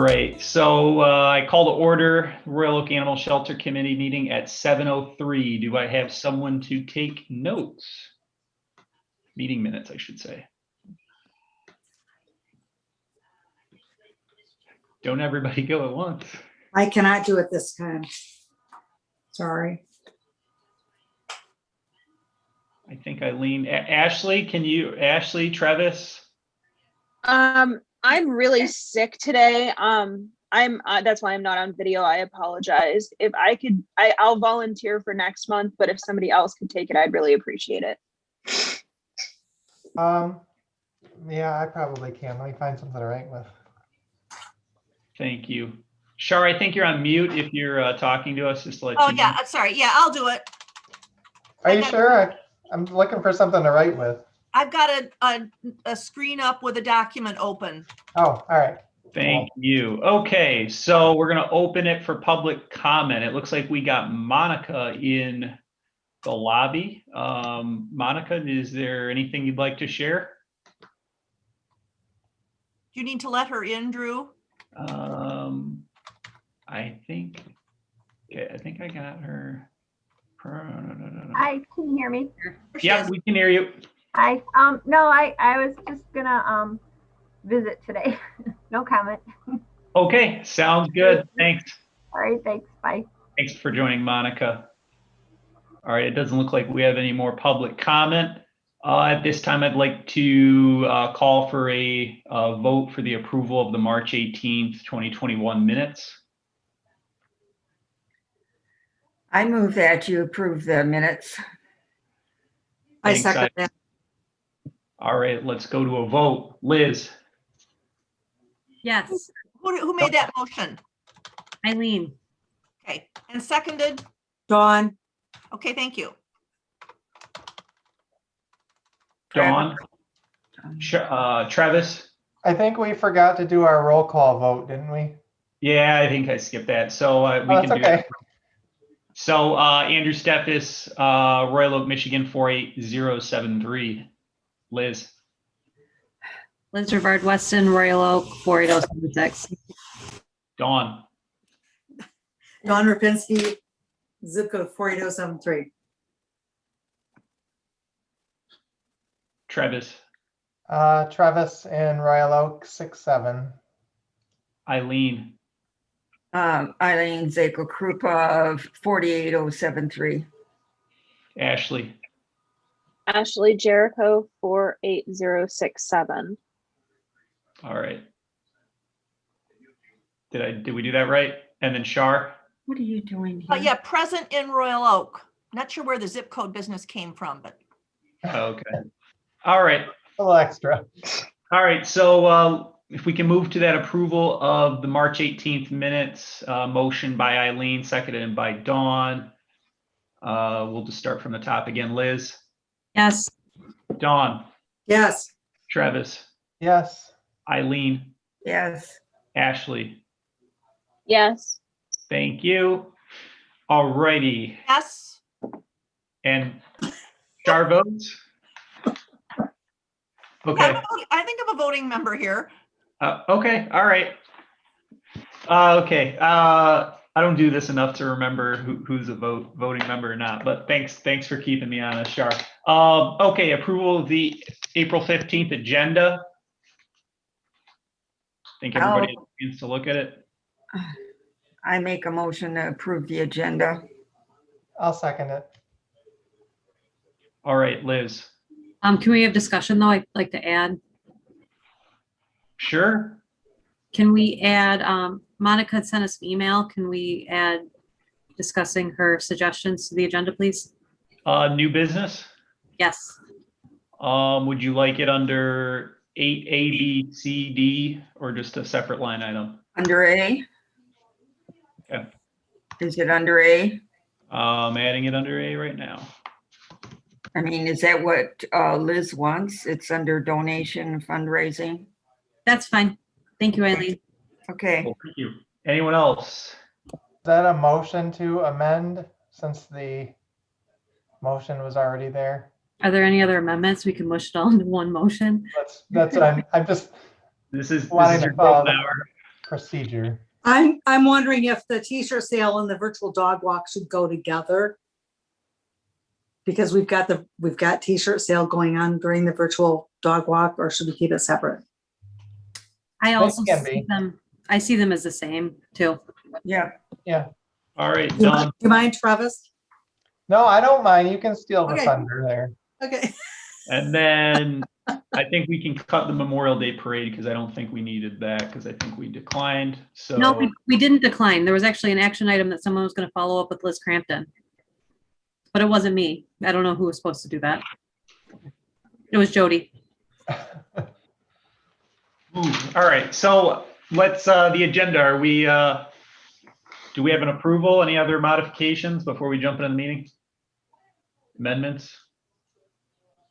right, so I call to order Royal Oak Animal Shelter Committee meeting at 7:03. Do I have someone to take notes? Meeting minutes, I should say. Don't everybody go at once. I cannot do it this time. Sorry. I think Eileen, Ashley, Ashley, Travis? I'm really sick today. That's why I'm not on video. I apologize. If I could, I'll volunteer for next month, but if somebody else could take it, I'd really appreciate it. Yeah, I probably can. Let me find something to write with. Thank you. Shar, I think you're on mute if you're talking to us, just to let you know. Yeah, sorry. Yeah, I'll do it. Are you sure? I'm looking for something to write with. I've got a screen up with a document open. Oh, all right. Thank you. Okay, so we're going to open it for public comment. It looks like we got Monica in the lobby. Monica, is there anything you'd like to share? Do you need to let her in, Drew? I think I got her. Hi, can you hear me? Yeah, we can hear you. Hi. No, I was just gonna visit today. No comment. Okay, sounds good. Thanks. All right, thanks. Bye. Thanks for joining, Monica. All right, it doesn't look like we have any more public comment. At this time, I'd like to call for a vote for the approval of the March 18th, 2021 minutes. I move that you approve the minutes. I Thanks, second that. All right, let's go to a vote. Liz? Yes. Who made that motion? Eileen. Okay, and seconded? Dawn. Okay, thank you. Dawn? Travis? I think we forgot to do our roll call vote, didn't we? Yeah, I think I skipped that. So we That's can do okay. that. So Andrew Steffes, Royal Oak, Michigan 48073. Liz? Liz Rivard Weston, Royal Oak, 48076. Dawn? Dawn Rapinski, zip code 48073. Travis? Travis in Royal Oak, 6-7. Eileen? Eileen Zako Krupa of 48073. Ashley? Ashley Jericho, 48067. All right. Did we do that right? And then Shar? What are you doing here? Yeah, present in Royal Oak. Not sure where the zip code business came from, but. Okay. All right. A little extra. All right. So if we can move to that approval of the March 18th minutes, motion by Eileen, seconded by Dawn. We'll just start from the top again. Liz? Yes. Dawn? Yes. Travis? Yes. Eileen? Yes. Ashley? Yes. Thank you. All righty. Yes. And Shar votes? Okay. Yeah, I think I'm a voting member here. Okay. All right. Okay. I don't do this enough to remember who's a voting member or not, but thanks for keeping me honest, Shar. Okay. Approval of the April 15th agenda. I think everybody has a chance to look at it. I make a motion to approve the agenda. I'll second it. All right, Liz. Can we have discussion though? I'd like to add. Sure. Can we add, Monica had sent us an email. Can we add discussing her suggestions to the agenda, please? New business. Yes. Would you like it under 8A, B, C, D, or just a separate line item? Under A? Okay. Is it under A? Adding it under A right now. I mean, is that what Liz wants? It's under donation and fundraising? That's fine. Thank you, Eileen. Okay. Cool, thank you. Anyone else? Is that a motion to amend since the motion was already there? Are there any other amendments? We can mush it all into one motion. I'm just This is wanting your to follow. golden hour. procedure. I'm wondering if the t-shirt sale and the virtual dog walk should go together. Because we've got t-shirt sale going on during the virtual dog walk, or should we keep it separate? I also can see be. them, I see them as the same too. Yeah, Yeah. All right, Do done. you mind, Travis? No, I don't mind. You can steal the Okay. thunder there. Okay. And then I think we can cut the Memorial Day parade because I don't think we needed that because I think we declined. So No, we didn't decline. There was actually an action item that someone was going to follow up with Liz Crampton. But it wasn't me. I don't know who was supposed to do that. It was Jody. Ooh, all right, so let's the agenda. Are we do we have an approval? Any other modifications before we jump into the meeting? Amendments?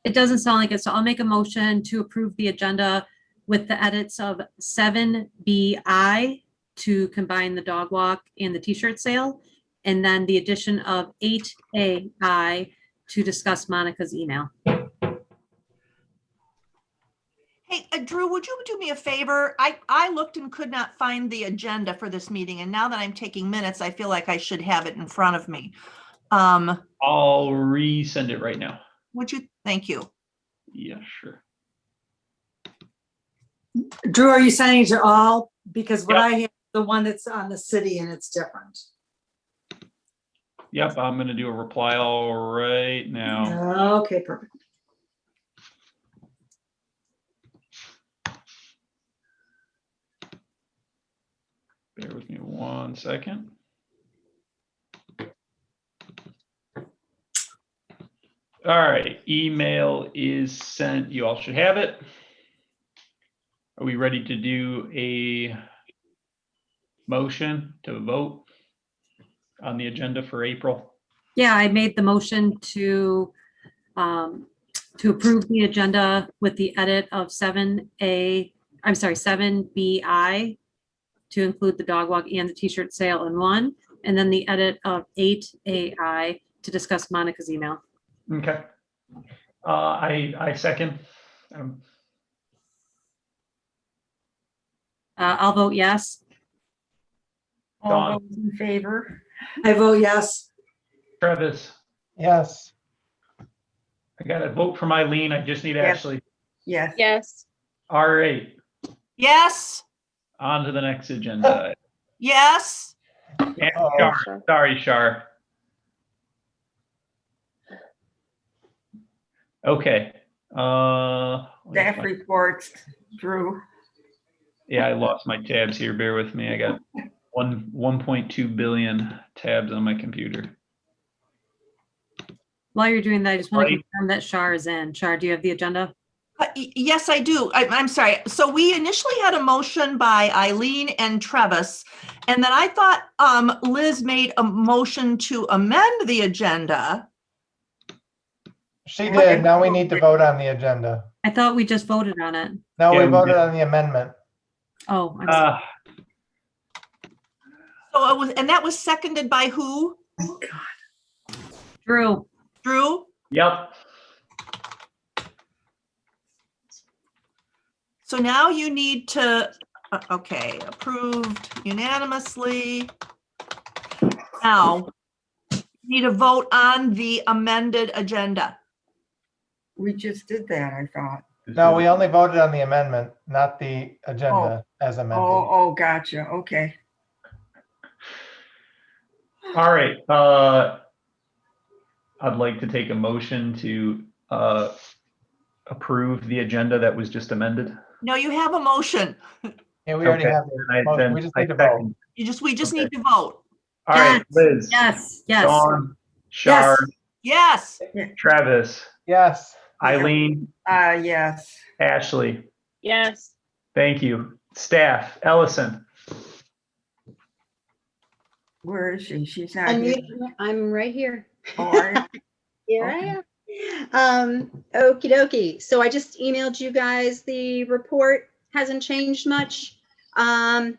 It doesn't sound like it, so I'll make a motion to approve the agenda with the edits of 7BI to combine the dog walk and the t-shirt sale, and then the addition of 8AI to discuss Monica's email. Hey, Drew, would you do me a favor? I looked and could not find the agenda for this meeting, and now that I'm taking minutes, I feel like I should have it in front of me. I'll resend it right now. Would you? Thank you. Yeah, sure. Drew, are you sending it to all? Because what Yep. I have, the one that's on the city and it's different. Yep, I'm gonna do a reply all right now. Okay, perfect. Bear with me 1 second. All right, email is sent. You all should have it. Are we ready to do a motion to vote on the agenda for April? Yeah, I made the motion to approve the agenda with the edit of 7BI to include the dog walk and the t-shirt sale in one, and then the edit of 8AI to discuss Monica's email. Okay. I second. I'll vote yes. all Dawn. those in favor? I vote yes. Travis, Yes. I got a vote from Eileen. I just need Yes. Ashley. Yes. Yes. All right, Yes. on to the next agenda. Yes. And Oh. Shar, sorry, Shar. Okay. Staff reports, Drew. Yeah, I lost my tabs here. Bear with me. I got 1.2 billion tabs on my computer. While you're doing that, I just want to Right. confirm that Shar is in. Shar, do you have the agenda? Yes, I do. I'm sorry. So we initially had a motion by Eileen and Travis, and then I thought Liz made a motion to amend the agenda. She did. Now we need to vote on the agenda. I thought we just voted on it. No, Yeah, we we voted did. on the amendment. Oh, I'm sorry. So it was, and that was seconded by who? Drew. Drew? Yep. So now you need to, okay, approved unanimously. Now, you need to vote on the amended agenda. We just did that, I thought. No, we only voted on the amendment, not the agenda as amended. Oh, gotcha. Okay. All right. I'd like to take a motion to approve the agenda that was just amended. No, you have a motion. Yeah, we already Okay, have then the I- motion. then We just I need to vote. second. We just Okay. need to vote. All right, Yes, Liz. Yes, yes. Dawn, Shar, Yes. Yes. Travis, Yes. Eileen, Yes. Ashley. Yes. Thank you. Staff, Ellison. Where is she? She's not here. I'm right here. Oh, are you? Here Okay. I am. Okie dokie. So I just emailed you guys the report. Hasn't changed much. The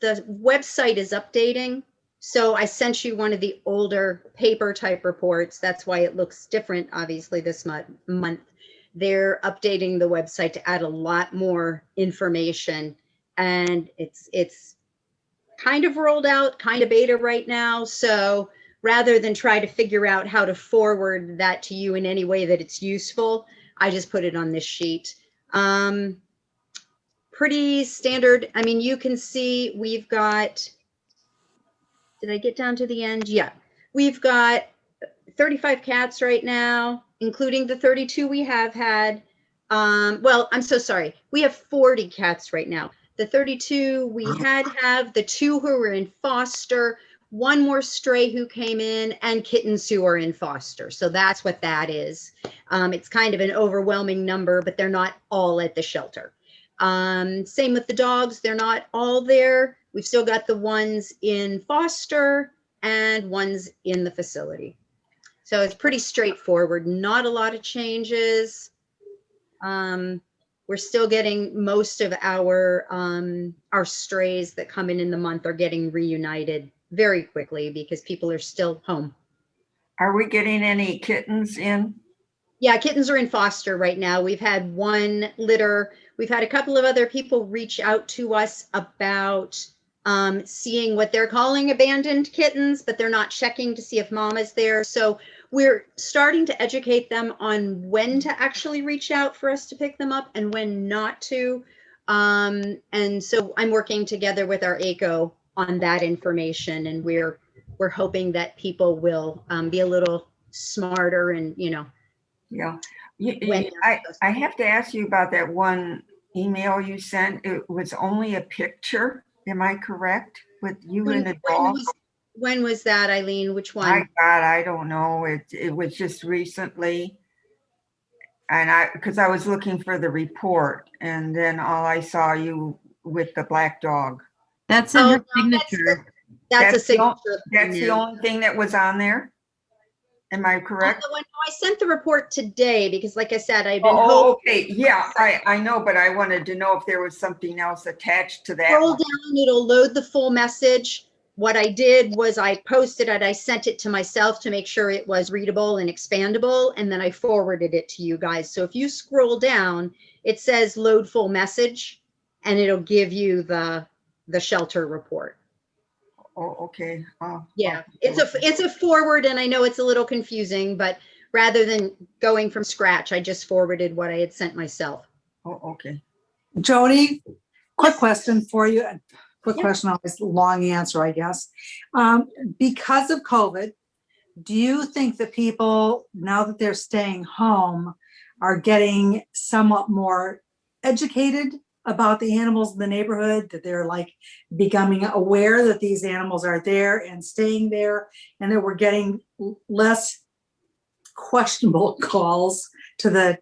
website is updating. So I sent you one of the older paper type reports. That's why it looks different, obviously, this month. they're updating the website to add a lot more information, and it's kind of rolled out, kind of beta right now. So rather than try to figure out how to forward that to you in any way that it's useful, I just put it on this sheet. Pretty standard. I mean, you can see we've got, did I get down to the end? Yeah. We've got 35 cats right now, including the 32 we have had. Well, I'm so sorry. We have 40 cats right now. The 32 we have, the 2 who were in foster, 1 more stray who came in, and kittens who are in foster. So that's what that is. It's kind of an overwhelming number, but they're not all at the shelter. Same with the dogs. They're not all there. We've still got the ones in foster and ones in the facility. So it's pretty straightforward. Not a lot of changes. We're still getting most of our strays that come in the month are getting reunited very quickly because people are still home. Are we getting any kittens in? Yeah, kittens are in foster right now. We've had 1 litter. We've had a couple of other people reach out to us about seeing what they're calling abandoned kittens, but they're not checking to see if mama's there. So we're starting to educate them on when to actually reach out for us to pick them up and when not to. And so I'm working together with our ACO on that information, and we're hoping that people will be a little smarter and, you know. Yeah. When I have to ask you about that one email you sent. It was only a picture. Am I correct? With you and the dog? When was that, Eileen? Which one? My God, I don't know. It was just recently. And because I was looking for the report, and then all I saw you with the black dog. That's in her signature. That's a signature. That's the only thing that was on there? Am I correct? I sent the report today because, like I said, I've been okay. Yeah, I know, but I wanted to know if there was something else attached to that. Scroll down, it'll load the full message. What I did was I posted it, I sent it to myself to make sure it was readable and expandable, and then I forwarded it to you guys. So if you scroll down, it says load full message, and it'll give you the shelter report. Oh, okay. Yeah, it's a forward, and I know it's a little confusing, but rather than going from scratch, I just forwarded what I had sent myself. Oh, okay. Jody, quick question for you. Quick question, always long answer, I guess. Because of COVID, do you think that people, now that they're staying home, are getting somewhat more educated about the animals in the neighborhood, that they're like becoming aware that these animals are there and staying there, and that we're getting less questionable calls to the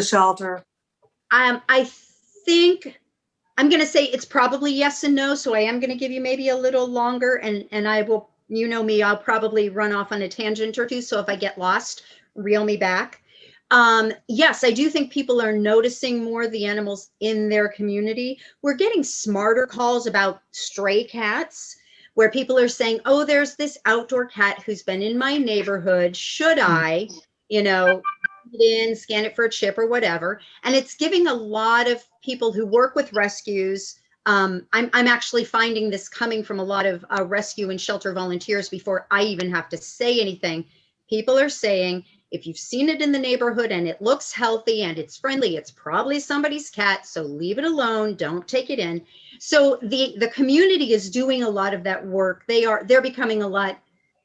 shelter? I think I'm going to say it's probably yes and no. So I am going to give you maybe a little longer, and I will, you know me, I'll probably run off on a tangent or two. So if I get lost, reel me back. Yes, I do think people are noticing more the animals in their community. We're getting smarter calls about stray cats, where people are saying, oh, there's this outdoor cat who's been in my neighborhood. Should I, you know, in, scan it for a chip or whatever? And it's giving a lot of people who work with rescues. I'm actually finding this coming from a lot of rescue and shelter volunteers before I even have to say anything. People are saying, if you've seen it in the neighborhood and it looks healthy and it's friendly, it's probably somebody's cat, so leave it alone, don't take it in. So the community is doing a lot of that work. They're becoming a lot,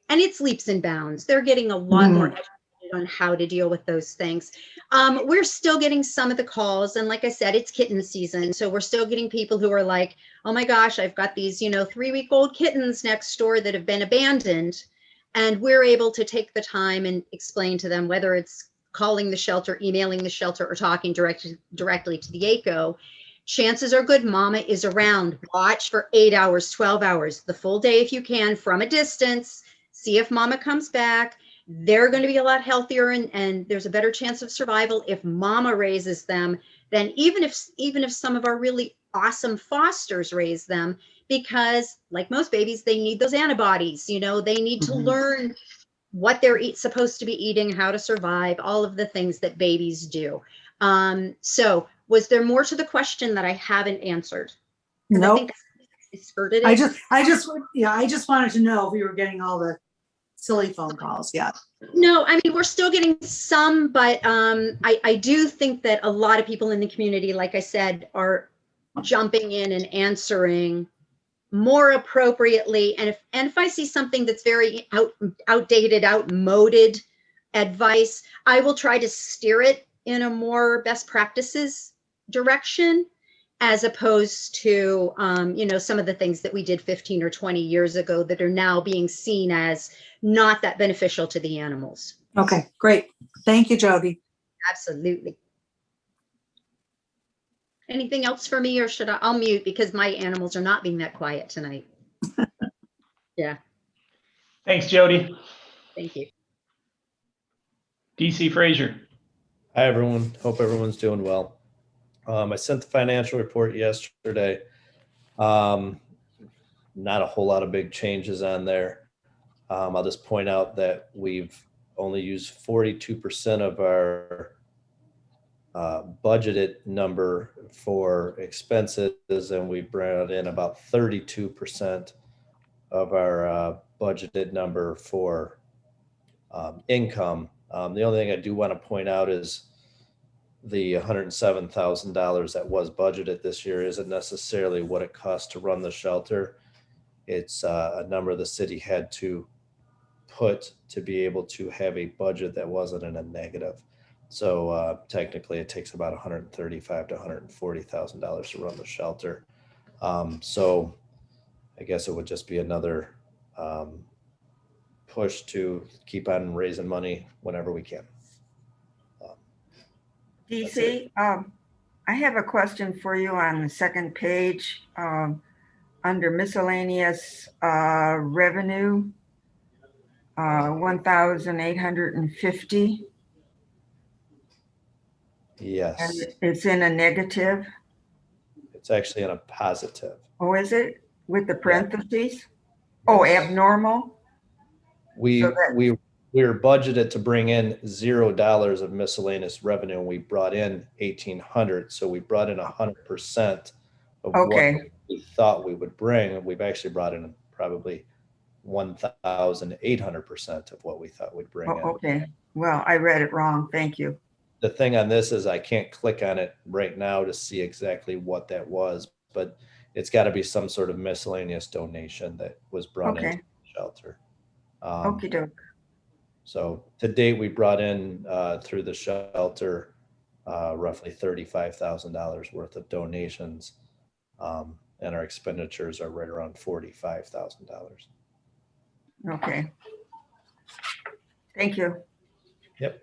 and it's leaps and bounds. They're getting a lot more educated on how to deal with those things. We're still getting some of the calls, and like I said, it's kitten season, so we're still getting people who are like, oh my gosh, I've got these, 3-week-old kittens next door that have been abandoned. And we're able to take the time and explain to them, whether it's calling the shelter, emailing the shelter, or talking directly to the ACO. Chances are good mama is around. Watch for 8 hours, 12 hours, the full day if you can, from a distance. See if mama comes back. They're going to be a lot healthier, and there's a better chance of survival if mama raises them than even if some of our really awesome fosters raise them. Because like most babies, they need those antibodies, they need to learn what they're supposed to be eating, how to survive, all of the things that babies do. So was there more to the question that I haven't answered? 'Cause I Nope. think I skirted it. I just wanted to know if we were getting all the silly phone calls. Yeah. No, I mean, we're still getting some, but I do think that a lot of people in the community, like I said, are jumping in and answering more appropriately. And if I see something that's very outdated, outmoded advice, I will try to steer it in a more best practices direction, as opposed to, some of the things that we did 15 or 20 years ago that are now being seen as not that beneficial to the animals. Okay, great. Thank you, Jody. Absolutely. Anything else for me, or should I'll mute because my animals are not being that quiet tonight. Yeah, Thanks, Jody. thank you. DC Frazier. Hi, everyone. Hope everyone's doing well. I sent the financial report yesterday. Not a whole lot of big changes on there. I'll just point out that we've only used 42% of our budgeted number for expenses, and we brought in about 32% of our budgeted number for income. The only thing I do want to point out is the $107,000 that was budgeted this year isn't necessarily what it costs to run the shelter. It's a number the city had to put to be able to have a budget that wasn't in a negative. So technically it takes about $135,000 to $140,000 to run the shelter. So I guess it would just be another push to keep on raising money whenever we can. DC, I have a question for you on the second page, under miscellaneous revenue, 1,850. Yes. And it's in a negative. It's actually in a positive. Oh, is it? With the parentheses? Yes. Oh, abnormal? We So that- were budgeted to bring in $0 of miscellaneous revenue, and we brought in 1,800. So we brought in 100% of Okay. what we thought we would bring. And we've actually brought in probably 1,800% of what we thought we'd bring in. Oh, okay. Well, I read it wrong. Thank you. The thing on this is I can't click on it right now to see exactly what that was, but it's got to be some sort of miscellaneous donation that was brought into the shelter. Okie doke. So to date, we brought in through the shelter roughly $35,000 worth of donations, and our expenditures are right around $45,000. Okay. Thank you. Yep.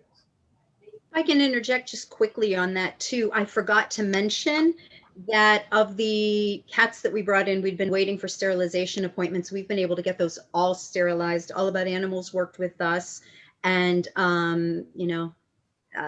I can interject just quickly on that too. I forgot to mention that of the cats that we brought in, we'd been waiting for sterilization appointments. We've been able to get those all sterilized. All About Animals worked with us, and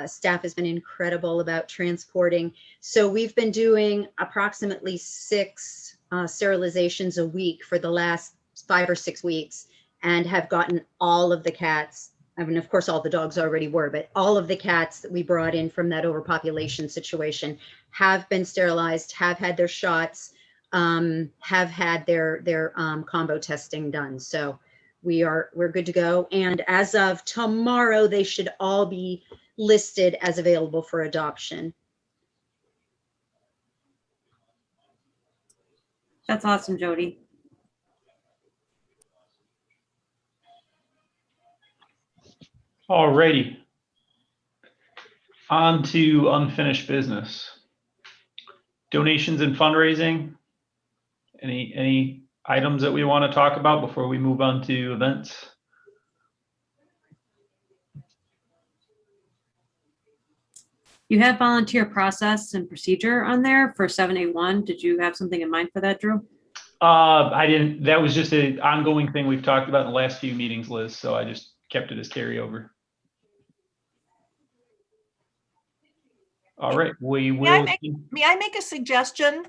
staff has been incredible about transporting. So we've been doing approximately 6 sterilizations a week for the last 5 or 6 weeks, and have gotten all of the cats. I mean, of course, all the dogs already were, but all of the cats that we brought in from that overpopulation situation have been sterilized, have had their shots, have had their combo testing done. So we're good to go. And as of tomorrow, they should all be listed as available for adoption. That's awesome, Jody. All righty. On to unfinished business. Donations and fundraising. Any items that we want to talk about before we move on to events? You have volunteer process and procedure on there for 781. Did you have something in mind for that, Drew? I didn't. That was just an ongoing thing we've talked about in the last few meetings, Liz. So I just kept it as carryover. All right, we will. May I make a suggestion?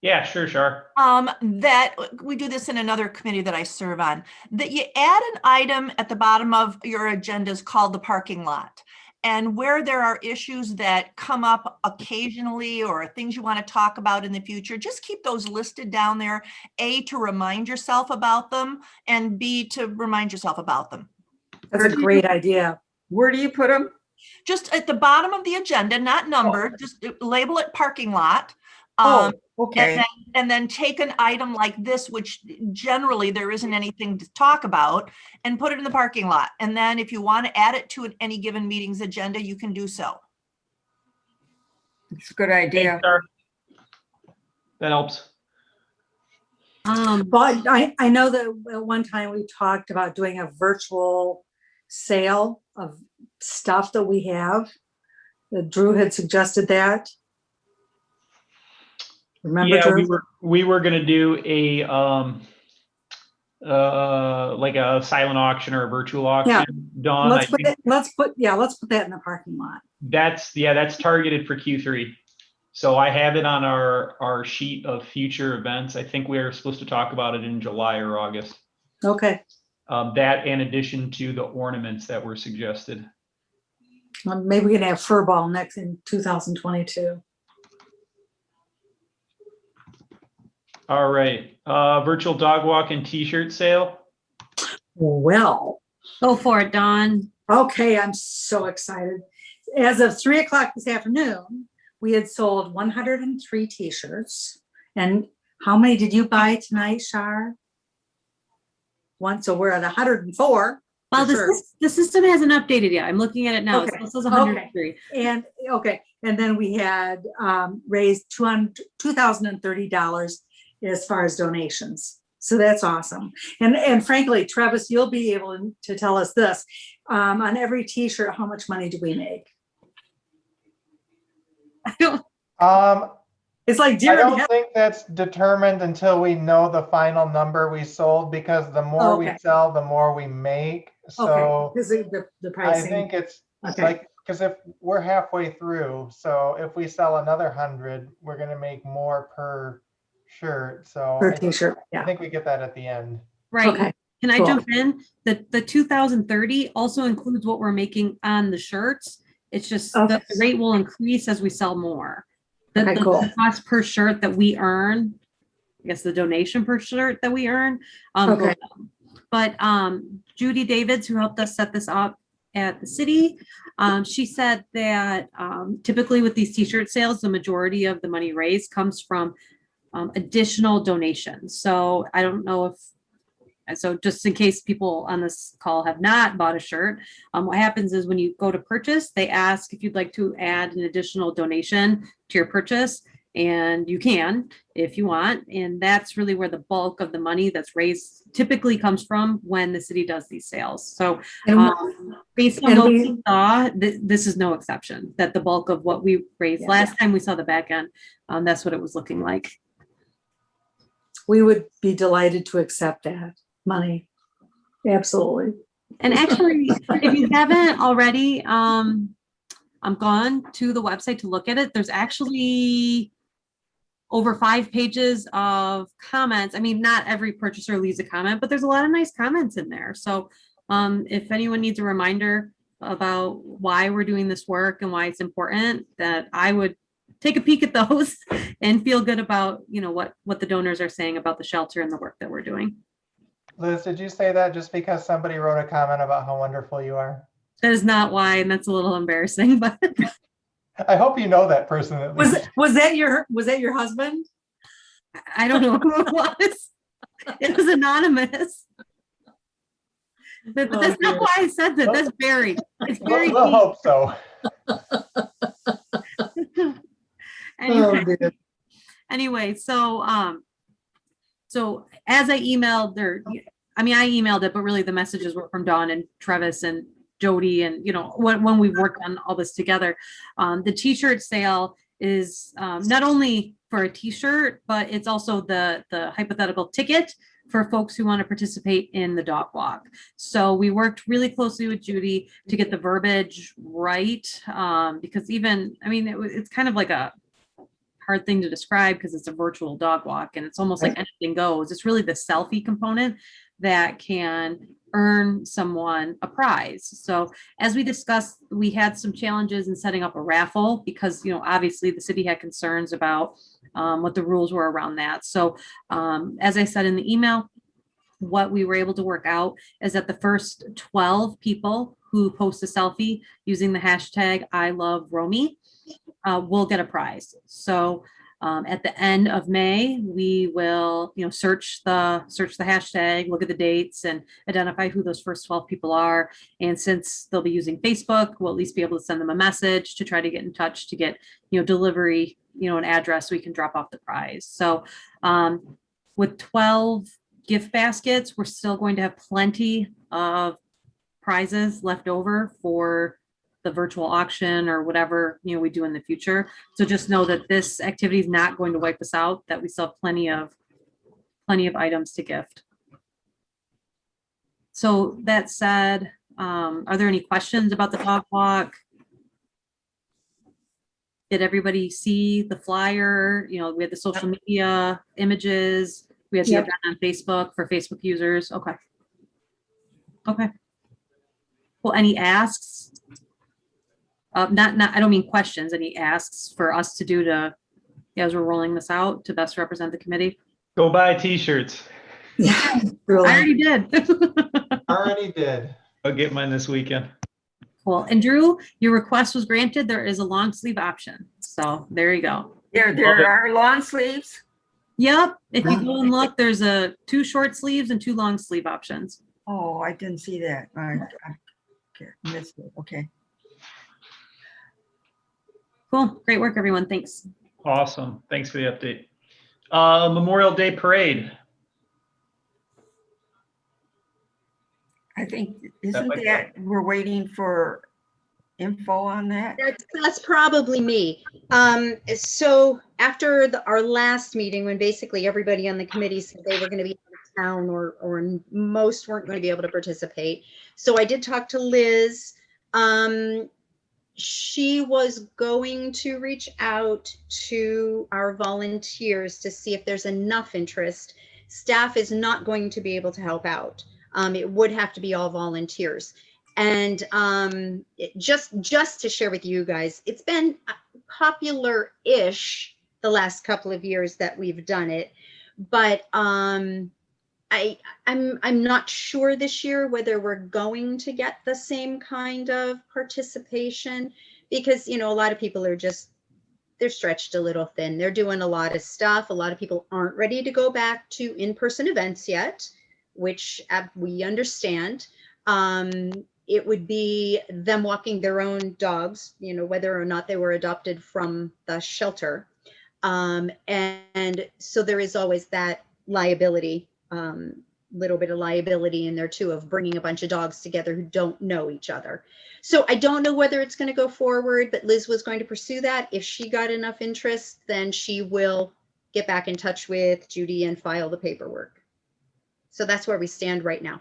Yeah, sure. That we do this in another committee that I serve on, that you add an item at the bottom of your agendas called the parking lot. And where there are issues that come up occasionally or things you want to talk about in the future, just keep those listed down there, A, to remind yourself about them, and B, to remind yourself about them. That's a great idea. Where do you put them? Just at the bottom of the agenda, not numbered, just label it parking lot. Oh, okay. And then take an item like this, which generally there isn't anything to talk about, and put it in the parking lot. And then if you want to add it to any given meeting's agenda, you can do so. It's a good idea. Thanks, Star. That helps. But I know that at one time we talked about doing a virtual sale of stuff that we have. Drew had suggested that. Remember, Yeah, Drew? we were gonna do a like a silent auction or a virtual auction. Dawn, Let's put that in the parking lot. that's targeted for Q3. So I have it on our sheet of future events. I think we're supposed to talk about it in July or August. Okay. That in addition to the ornaments that were suggested. Maybe we can have fur ball next in 2022. All right, virtual dog walk and t-shirt sale. Well, Go for it, Dawn. okay, I'm so excited. As of 3:00 this afternoon, we had sold 103 t-shirts. And how many did you buy tonight, Shar? One, so we're at 104. Well, for sure. the system hasn't updated yet. I'm looking at it now. Okay. It still says 103. And then we had raised $2,030 as far as donations. So that's awesome. And frankly, Travis, you'll be able to tell us this. On every t-shirt, how much money do we make? I don't. It's like I deer in don't headlights. think that's determined until we know the final number we sold, because the more we Okay. sell, the more we make. So Okay, because the I pricing. think it's Okay. like, because if we're halfway through, so if we sell another 100, we're gonna make more per shirt. So Per I t-shirt, yeah. think we get that at the end. Right. Okay, Can I cool. jump in? The 2030 also includes what we're making on the shirts. It's just Okay. the rate will increase as we sell more. Okay, cool. The cost per shirt that we earn, I guess the donation per shirt that we earn. Goes Okay. up. But Judy Davids, who helped us set this up at the city, she said that typically with these t-shirt sales, the majority of the money raised comes from additional donations. So I don't know if, so just in case people on this call have not bought a shirt, what happens is when you go to purchase, they ask if you'd like to add an additional donation to your purchase, and you can if you want. And that's really where the bulk of the money that's raised typically comes from when the city does these sales. So based on and what we- we saw, this is no exception, that the bulk of what we raised Yeah. last time we saw the back end, that's what it was looking like. We would be delighted to accept that money. Absolutely. And actually, if you haven't already, I'm gone to the website to look at it. There's actually over 5 pages of comments. I mean, not every purchaser leaves a comment, but there's a lot of nice comments in there. So if anyone needs a reminder about why we're doing this work and why it's important, that I would take a peek at those and feel good about, what the donors are saying about the shelter and the work that we're doing. Liz, did you say that just because somebody wrote a comment about how wonderful you are? That is not why, and that's a little embarrassing, but I hope you know that person at least. Was that your husband? I don't know who it was. It was anonymous. But that's not why I said that. That's buried. It's very We'll hope so. Anyway, so as I emailed I emailed it, but really the messages were from Dawn and Travis and Jody, and when we worked on all this together. The t-shirt sale is not only for a t-shirt, but it's also the hypothetical ticket for folks who want to participate in the dog walk. So we worked really closely with Judy to get the verbiage right, because it's kind of like a hard thing to describe because it's a virtual dog walk and it's almost like anything goes. It's really the selfie component that can earn someone a prize. So as we discussed, we had some challenges in setting up a raffle because, obviously the city had concerns about what the rules were around that. So as I said in the email, what we were able to work out is that the first 12 people who post a selfie using the hashtag #ILoveRomy will get a prize. So at the end of May, we will, search the hashtag, look at the dates, and identify who those first 12 people are. And since they'll be using Facebook, we'll at least be able to send them a message to try to get in touch to get, delivery, an address we can drop off the prize. So with 12 gift baskets, we're still going to have plenty of prizes left over for the virtual auction or whatever we do in the future. So just know that this activity is not going to wipe us out, that we still have plenty of items to gift. So that said, are there any questions about the dog walk? Did everybody see the flyer? We had the social media images. We had the event on Facebook for Facebook users. Okay. Well, any asks? I don't mean questions, any asks for us to do as we're rolling this out to best represent the committee? Go buy t-shirts. Yeah. I already did. Already did. I'll get mine this weekend. Cool. And Drew, your request was granted. There is a long sleeve option. So there you go. There are long sleeves. Yep. If you go and look, there's 2 short sleeves and 2 long sleeve options. Oh, I didn't see that. I missed it. Okay. Cool. Great work, everyone. Thanks. Awesome. Thanks for the update. Memorial Day Parade. I think, isn't that, we're waiting for info on that? That's probably me. So after our last meeting, when basically everybody on the committee said they were going to be out of town or most weren't going to be able to participate. So I did talk to Liz. She was going to reach out to our volunteers to see if there's enough interest. Staff is not going to be able to help out. It would have to be all volunteers. And just to share with you guys, it's been popular-ish the last couple of years that we've done it, but I'm not sure this year whether we're going to get the same kind of participation because a lot of people are they're stretched a little thin. They're doing a lot of stuff. A lot of people aren't ready to go back to in-person events yet, which we understand. It would be them walking their own dogs, whether or not they were adopted from the shelter. And so there is always that liability, little bit of liability in there too, of bringing a bunch of dogs together who don't know each other. So I don't know whether it's going to go forward, but Liz was going to pursue that. If she got enough interest, then she will get back in touch with Judy and file the paperwork. So that's where we stand right now.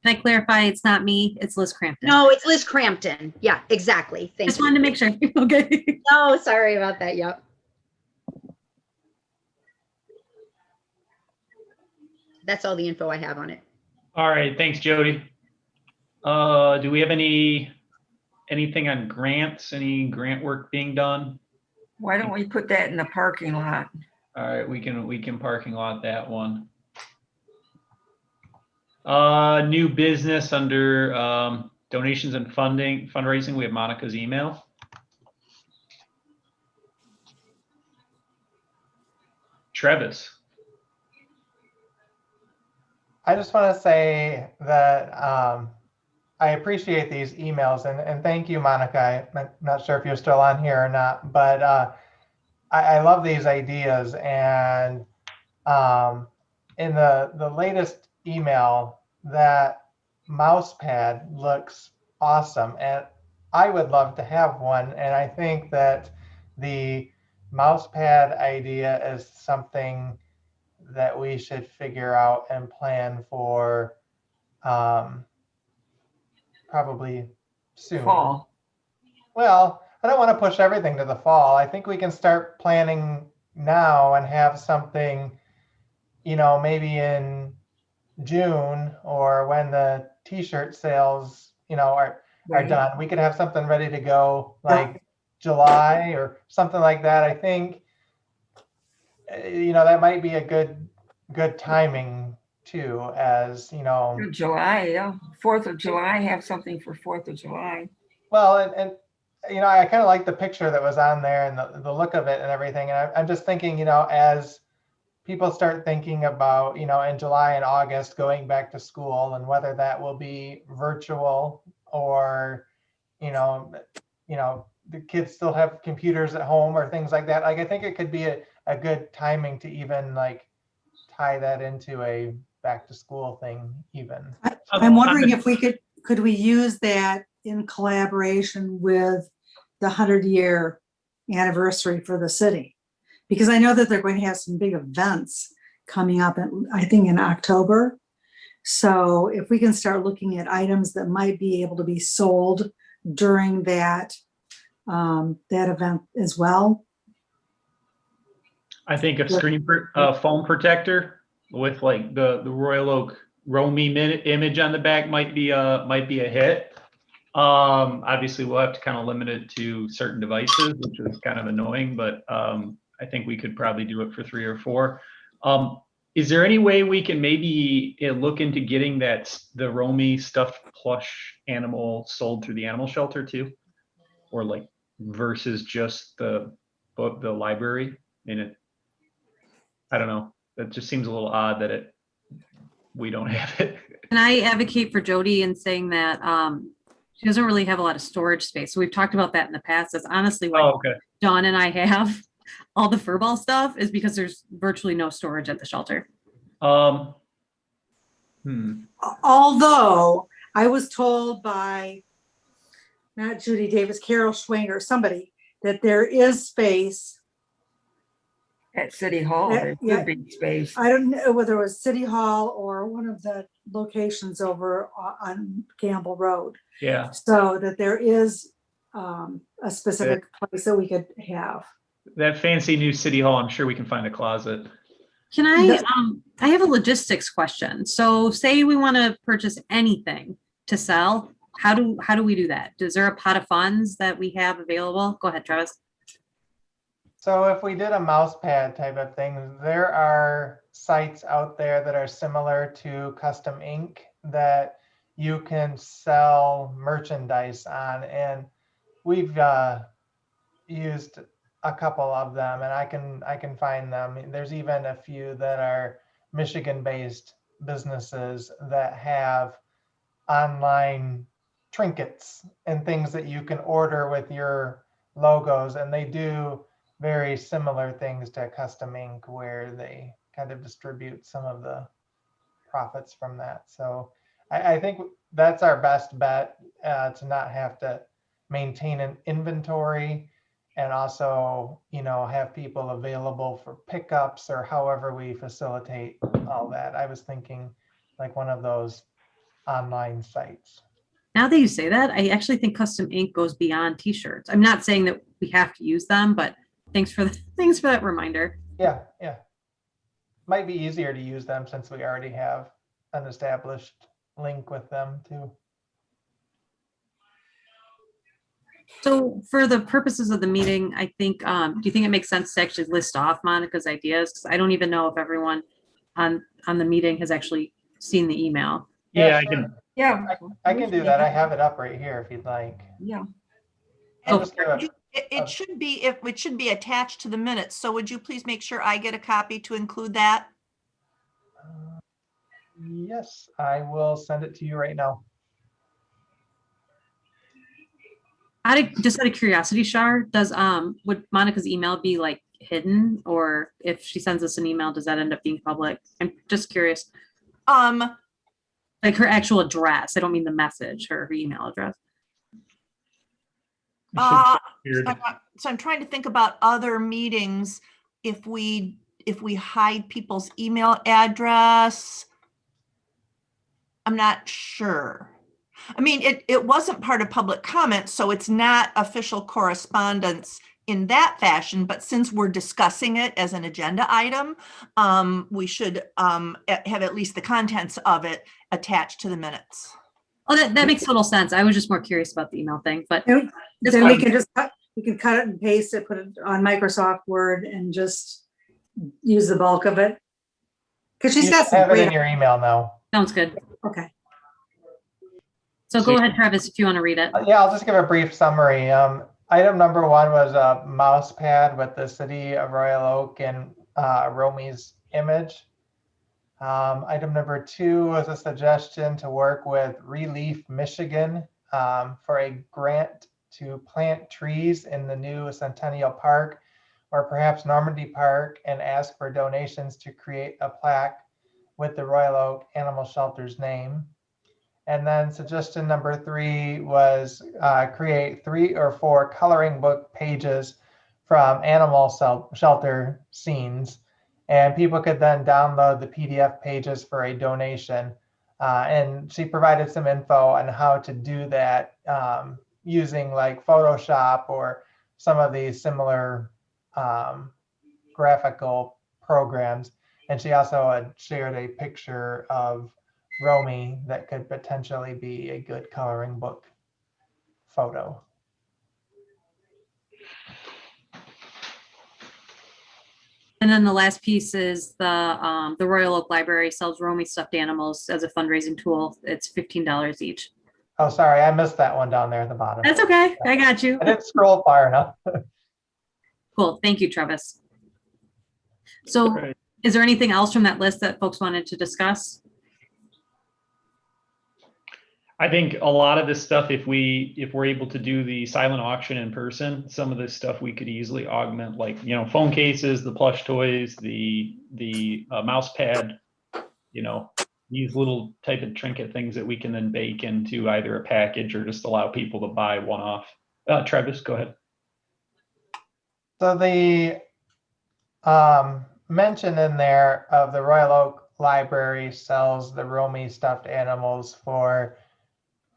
Can I clarify? It's not me. It's Liz Crampton. No, it's Liz Crampton. Yeah, exactly. Thank Just you. wanted to make sure. Okay. No, sorry about that. Yep. That's all the info I have on it. All right. Thanks, Jody. Do we have anything on grants? Any grant work being done? Why don't we put that in the parking lot? All right, we can parking lot that one. New business under donations and fundraising. We have Monica's email. Travis. I just want to say that I appreciate these emails and thank you, Monica. I'm not sure if you're still on here or not, but I love these ideas. And in the latest email, that mouse pad looks awesome. And I would love to have one. And I think that the mouse pad idea is something that we should figure out and plan for probably soon. Fall. Well, I don't want to push everything to the fall. I think we can start planning now and have something, maybe in June or when the t-shirt sales, are Right. done. We could have something ready to go like July or something like that. I think, that might be a good timing too, as, July, yeah. 4th of July, have something for 4th of July. well, and I kind of like the picture that was on there and the look of it and everything. And I'm just thinking, as people start thinking about, in July and August going back to school and whether that will be virtual or, the kids still have computers at home or things like that. Like, I think it could be a good timing to even like tie that into a back to school thing even. I'm wondering if could we use that in collaboration with the 100-year anniversary for the city? Because I know that they're going to have some big events coming up, I think in October. So if we can start looking at items that might be able to be sold during that event as well. I think a phone protector with like the Royal Oak Romy image on the back might be a hit. Obviously we'll have to kind of limit it to certain devices, which is kind of annoying, but I think we could probably do it for 3 or 4. Is there any way we can maybe look into getting the Romy stuffed plush animal sold through the animal shelter too? Or like versus just the library? I don't know. That just seems a little odd that we don't have it. And I advocate for Jody in saying that she doesn't really have a lot of storage space. So we've talked about that in the past. That's honestly why okay. Dawn and I have all the furball stuff, is because there's virtually no storage at the shelter. Although I was told by not Judy Davis, Carol Schwanger, somebody, that there is space At City Hall, there could be space. I don't know whether it was City Hall or one of the locations over on Campbell Road. Yeah. So that there is a specific place that we could have. That fancy new City Hall, I'm sure we can find a closet. Can I have a logistics question. So say we want to purchase anything to sell, how do we do that? Is there a pot of funds that we have available? Go ahead, Travis. So if we did a mouse pad type of thing, there are sites out there that are similar to Custom Ink that you can sell merchandise on, and we've used a couple of them, and I can find them. There's even a few that are Michigan-based businesses that have online trinkets and things that you can order with your logos, and they do very similar things to Custom Ink, where they kind of distribute some of the profits from that. So I think that's our best bet, to not have to maintain an inventory, and also, have people available for pickups or however we facilitate all that. I was thinking like one of those online sites. Now that you say that, I actually think Custom Ink goes beyond t-shirts. I'm not saying that we have to use them, but thanks for that reminder. Yeah. Might be easier to use them since we already have an established link with them too. So for the purposes of the meeting, I think, do you think it makes sense to actually list off Monica's ideas? Because I don't even know if everyone on the meeting has actually seen the email. Yeah, sure. I can. Yeah. I can do that. I have it up right here if you'd like. Yeah. I'll And just do it. it should be attached to the minutes. So would you please make sure I get a copy to include that? Yes, I will send it to you right now. Just out of curiosity, Shar, would Monica's email be like hidden, or if she sends us an email, does that end up being public? I'm just curious. Like her actual address. I don't mean the message, her email address. So I'm trying to think about other meetings. If we hide people's email address, I'm not sure. I mean, it wasn't part of public comment, so it's not official correspondence in that fashion, but since we're discussing it as an agenda item, we should have at least the contents of it attached to the minutes. Oh, that makes total sense. I was just more curious about the email thing, but And it's then we fine. can just we can cut it and paste it, put it on Microsoft Word and just use the bulk of it. Because she's You got should some have it in great, your email now. Sounds good. okay. So go ahead, Travis, if you want to read it. Yeah, I'll just give a brief summary. Item number 1 was a mouse pad with the city of Royal Oak and Romy's image. Item number 2 was a suggestion to work with Relief Michigan for a grant to plant trees in the new Centennial Park or perhaps Normandy Park and ask for donations to create a plaque with the Royal Oak Animal Shelter's name. And then suggestion number 3 was create 3 or 4 coloring book pages from animal shelter scenes. And people could then download the PDF pages for a donation. And she provided some info on how to do that using like Photoshop or some of these similar graphical programs. And she also shared a picture of Romy that could potentially be a good coloring book photo. And then the last piece is the Royal Oak Library sells Romy stuffed animals as a fundraising tool. It's $15 each. Oh, sorry, I missed that one down there at the bottom. That's okay. I got you. I didn't scroll far enough. Cool. Thank you, Travis. So Right. is there anything else from that list that folks wanted to discuss? I think a lot of this stuff, if we're able to do the silent auction in person, some of this stuff we could easily augment, like, you know, phone cases, the plush toys, the mouse pad, you know, these little type of trinket things that we can then bake into either a package or just allow people to buy one off. Travis, go ahead. So the mention in there of the Royal Oak Library sells the Romy stuffed animals for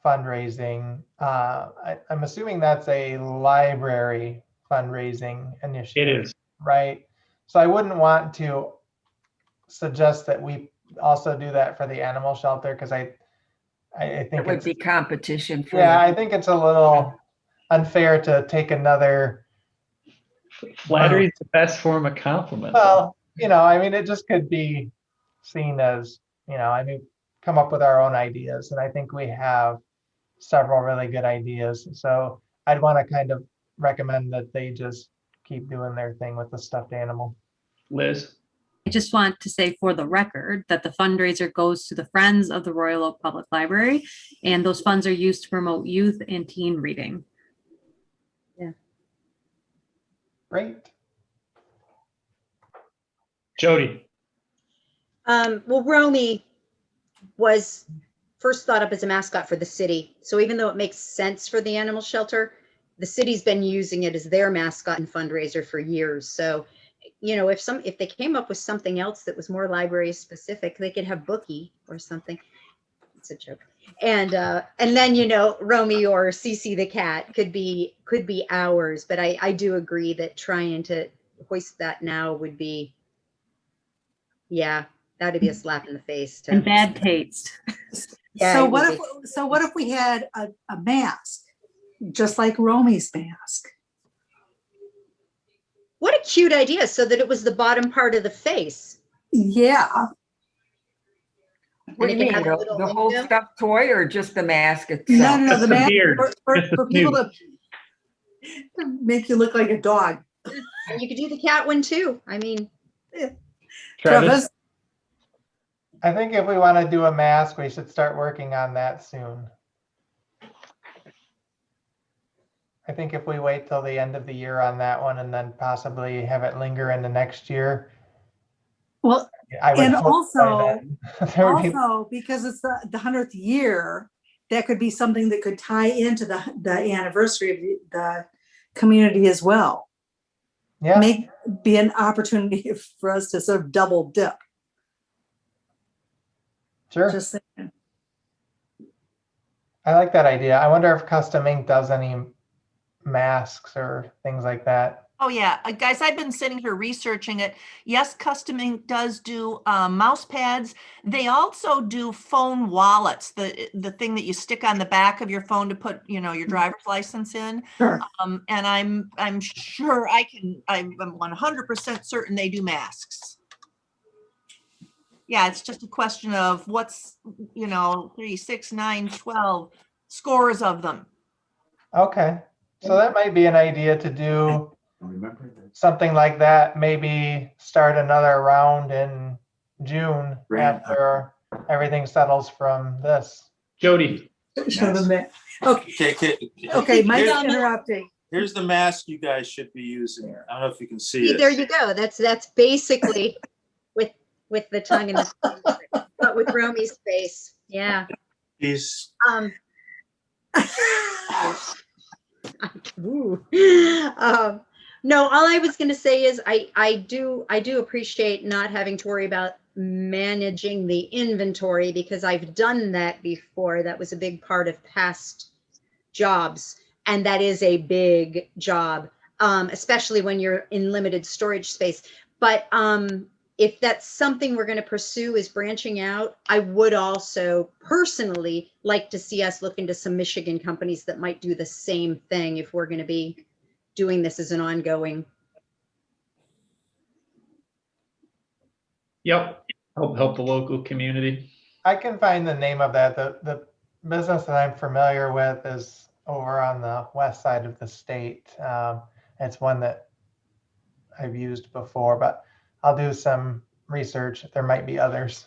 fundraising. I'm assuming that's a library fundraising initiative. It is. Right? So I wouldn't want to suggest that we also do that for the animal shelter because I think It would it's, be competition for. yeah, I think it's a little unfair to take another. Flattery is the best form of compliment. Well, you know, I mean, it just could be seen as, you know, I mean, come up with our own ideas. And I think we have several really good ideas. So I'd want to kind of recommend that they just keep doing their thing with the stuffed animal. Liz? I just want to say for the record that the fundraiser goes to the Friends of the Royal Oak Public Library, and those funds are used to promote youth and teen reading. Great. Jody? Well, Romy was first thought up as a mascot for the city. So even though it makes sense for the animal shelter, the city's been using it as their mascot and fundraiser for years. So, you know, if they came up with something else that was more library specific, they could have Bookie or something. It's a joke. And then, you know, Romy or Cece the cat could be ours. But I do agree that trying to hoist that now would be, yeah, that would be a slap in the face. And bad taste. Yeah, So it would what if we had a mask, just like Romy's mask? What a cute idea, so that it was the bottom part of the face. Yeah. What do you And it mean, can have a the little whole window? stuffed toy or just the mask No, itself? no, no, Just the the mask beard, just the for people snoot. to make you look like a dog. And you could do the cat one too. I mean, Travis? I think if we want to do a mask, we should start working on that soon. I think if we wait till the end of the year on that one and then possibly have it linger into next year, Well, I would and hope by then there would be- also because it's the 100th year, that could be something that could tie into the anniversary of the community as well. yeah, Be an opportunity for us to sort of double dip. sure. Just saying. I like that idea. I wonder if Custom Ink does any masks or things like that. Oh, yeah. Guys, I've been sitting here researching it. Yes, Custom Ink does do mouse pads. They also do phone wallets, the thing that you stick on the back of your phone to put, your driver's license in. Sure. And I'm sure I'm 100% certain they do masks. Yeah, it's just a question of what's, 3, 6, 9, 12 scores of them. Okay. So that might be an idea to do something like that. Maybe start another round in June after everything settles from this. Jody, Show them that. Okay, Mike's interrupting. Here's the mask you guys should be using. I don't know if you can see it. There you go. That's basically with the tongue in the but with Romy's face. Yeah. He's Ooh. No, all I was going to say is I do appreciate not having to worry about managing the inventory, because I've done that before. That was a big part of past jobs, and that is a big job, especially when you're in limited storage space. But if that's something we're going to pursue, is branching out, I would also personally like to see us look into some Michigan companies that might do the same thing if we're going to be doing this as an ongoing. yep, help the local community. I can find the name of that. The business that I'm familiar with is over on the west side of the state. It's one that I've used before, but I'll do some research. There might be others.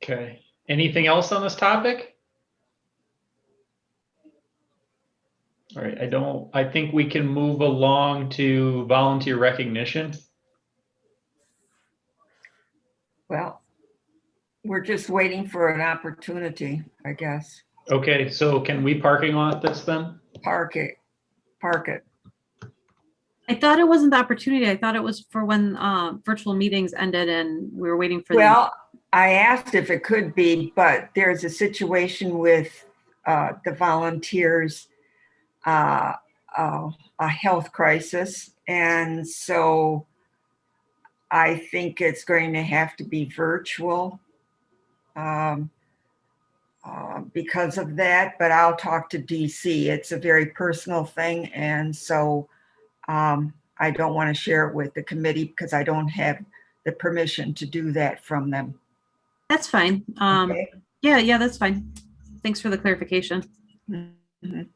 Okay. Anything else on this topic? All right. I think we can move along to volunteer recognition. Well, we're just waiting for an opportunity, I guess. Okay. So can we parking lot this then? Park it. I thought it wasn't the opportunity. I thought it was for when virtual meetings ended and we were waiting for Well, I asked if it could be, but there's a situation with the volunteers, a health crisis. And so I think it's going to have to be virtual because of that, but I'll talk to DC. It's a very personal thing. And so I don't want to share it with the committee because I don't have the permission to do that from them. That's fine. Okay. Yeah, that's fine. Thanks for the clarification. Mhm.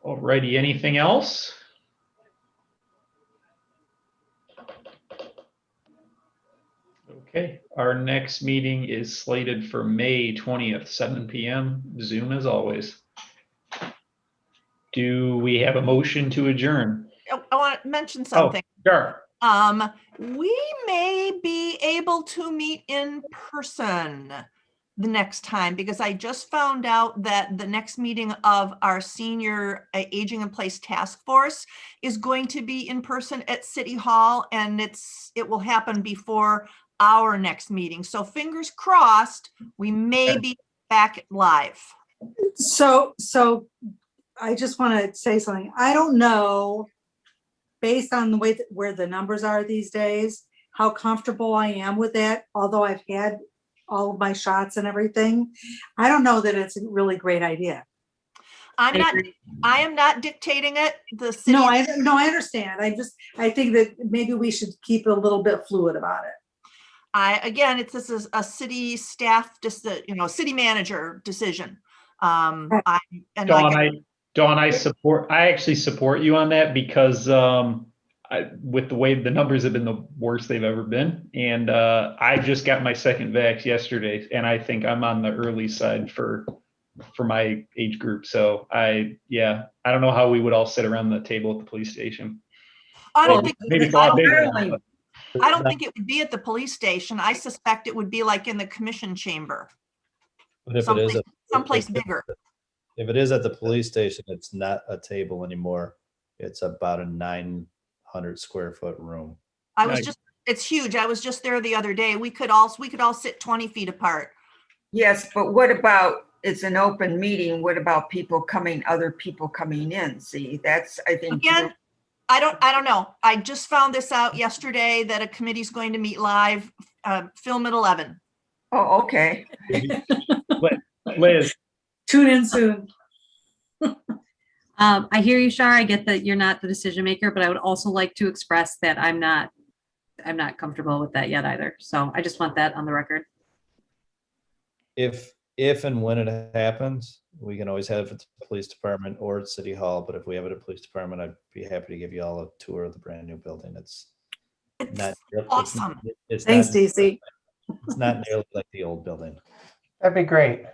Alrighty. Anything else? Okay. Our next meeting is slated for May 20th, 7 p.m. Zoom as always. Do we have a motion to adjourn? I want to mention something. Sure. We may be able to meet in person the next time, because I just found out that the next meeting of our senior aging in place task force is going to be in person at City Hall, and it will happen before our next meeting. So fingers crossed, we may be back live. So I just want to say something. I don't know, based on the way where the numbers are these days, how comfortable I am with that. Although I've had all of my shots and everything, I don't know that it's a really great idea. I am not dictating it. The city. No, I understand. I think that maybe we should keep it a little bit fluid about it. This is a city staff, just city manager decision. Dawn, I actually support you on that because with the way the numbers have been the worst they've ever been. And I just got my second vax yesterday, and I think I'm on the early side for my age group. So I don't know how we would all sit around the table at the police station. I don't think it would be at the police station. I suspect it would be like in the commission chamber. But if someplace bigger. If it is at the police station, it's not a table anymore. It's about a 9 100 square foot room. Nice. It's huge. I was just there the other day. We could all sit 20 feet apart. Yes, but what about, it's an open meeting, what about other people coming in? See, that's, I think. Again, I don't know. I just found this out yesterday that a committee's going to meet live, film at 11. Oh, okay. Liz, Tune in soon. I hear you, Shar. I get that you're not the decision maker, but I would also like to express that I'm not comfortable with that yet either. So I just want that on the record. If and when it happens, we can always have it at the police department or at City Hall. But if we have it at police department, I'd be happy to give you all a tour of the brand new building. It's not awesome. Thanks, DC. It's not nearly like the old building. That'd be great.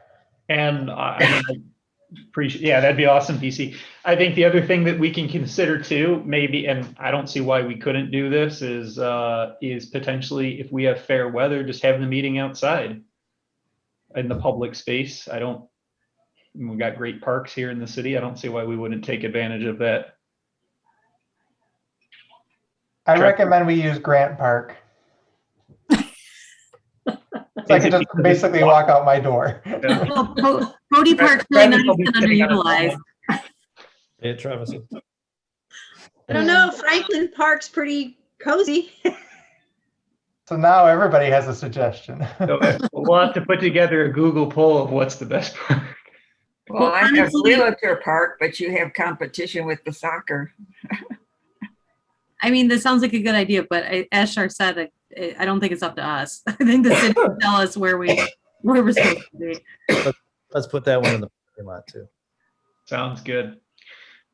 and I appreciate, yeah, that'd be awesome, PC. I think the other thing that we can consider too, maybe, and I don't see why we couldn't do this, is potentially, if we have fair weather, just having the meeting outside in the public space. We've got great parks here in the city. I don't see why we wouldn't take advantage of that. I recommend we use Grant Park. So I can just basically walk out my door. Well, Cody Park's really nice and underutilized. Hey, Travis. I don't know, Franklin Park's pretty cozy. So now everybody has a suggestion. So we'll have to put together a Google poll of what's the best park. Well, I have Realtor Park, but you have competition with the soccer. I mean, this sounds like a good idea, but as Shar said, I don't think it's up to us. I think the city will tell us where we're supposed to be. Let's put that one in the parking lot too. Sounds good.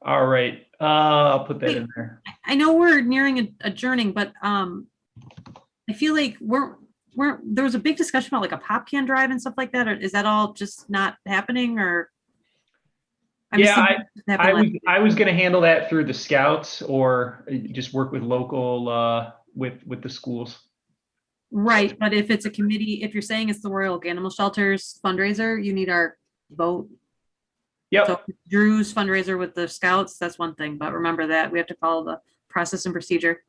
All right, I'll put that in there. I know we're nearing adjourning, but I feel like there was a big discussion about like a pop can drive and stuff like that. Or is that all just not happening? Or yeah, I was going to handle that through the scouts or just work with local with the schools. Right, but if it's a committee, if you're saying it's the Royal Animal Shelters fundraiser, you need our vote. Yep. So Drew's fundraiser with the scouts, that's one thing, but remember that we have to follow the process and procedure.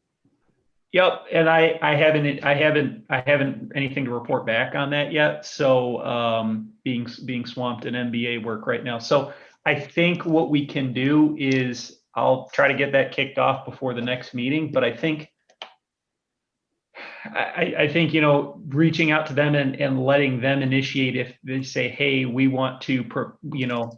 Yep, and I haven't anything to report back on that yet. So being swamped in MBA work right now. So I think what we can do is I'll try to get that kicked off before the next meeting. But I think reaching out to them and letting them initiate if they say, hey, we want to,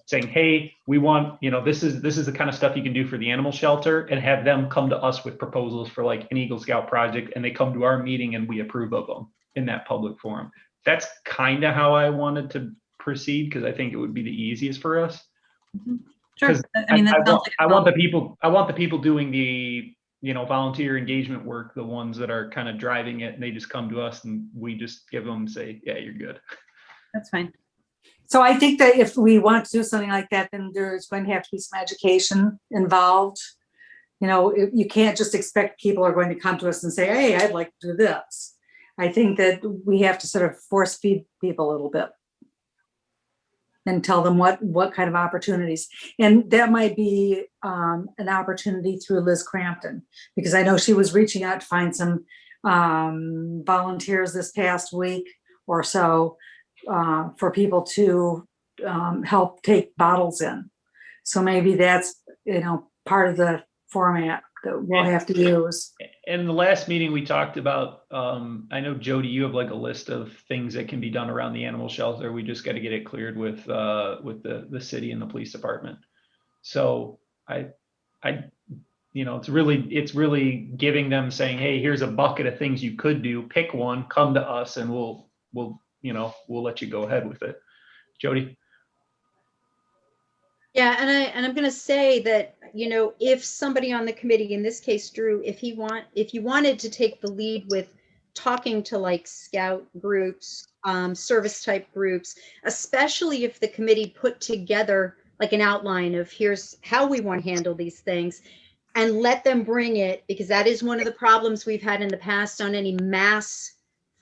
saying, hey, we want, this is the kind of stuff you can do for the animal shelter, and have them come to us with proposals for like an Eagle Scout project, and they come to our meeting and we approve of them in that public forum. That's kind of how I wanted to proceed, because I think it would be the easiest for us. Sure. I mean, I want the people doing the volunteer engagement work, the ones that are kind of driving it, and they just come to us and we just give them, say, yeah, you're good. That's fine. So I think that if we want to do something like that, then there's going to have to be some education involved. You can't just expect people are going to come to us and say, hey, I'd like to do this. I think that we have to sort of force feed people a little bit and tell them what kind of opportunities. And that might be an opportunity through Liz Crampton, because I know she was reaching out to find some volunteers this past week or so for people to help take bottles in. So maybe that's, part of the format that we'll have to use. In the last meeting we talked about, I know Jody, you have like a list of things that can be done around the animal shelter. We just got to get it cleared with the city and the police department. So it's really giving them, saying, hey, here's a bucket of things you could do. Pick one, come to us, and we'll let you go ahead with it. Jody. Yeah, and I'm going to say that, if somebody on the committee, in this case, Drew, if you wanted to take the lead with talking to like scout groups, service type groups, especially if the committee put together like an outline of here's how we want to handle these things, and let them bring it, because that is one of the problems we've had in the past on any mass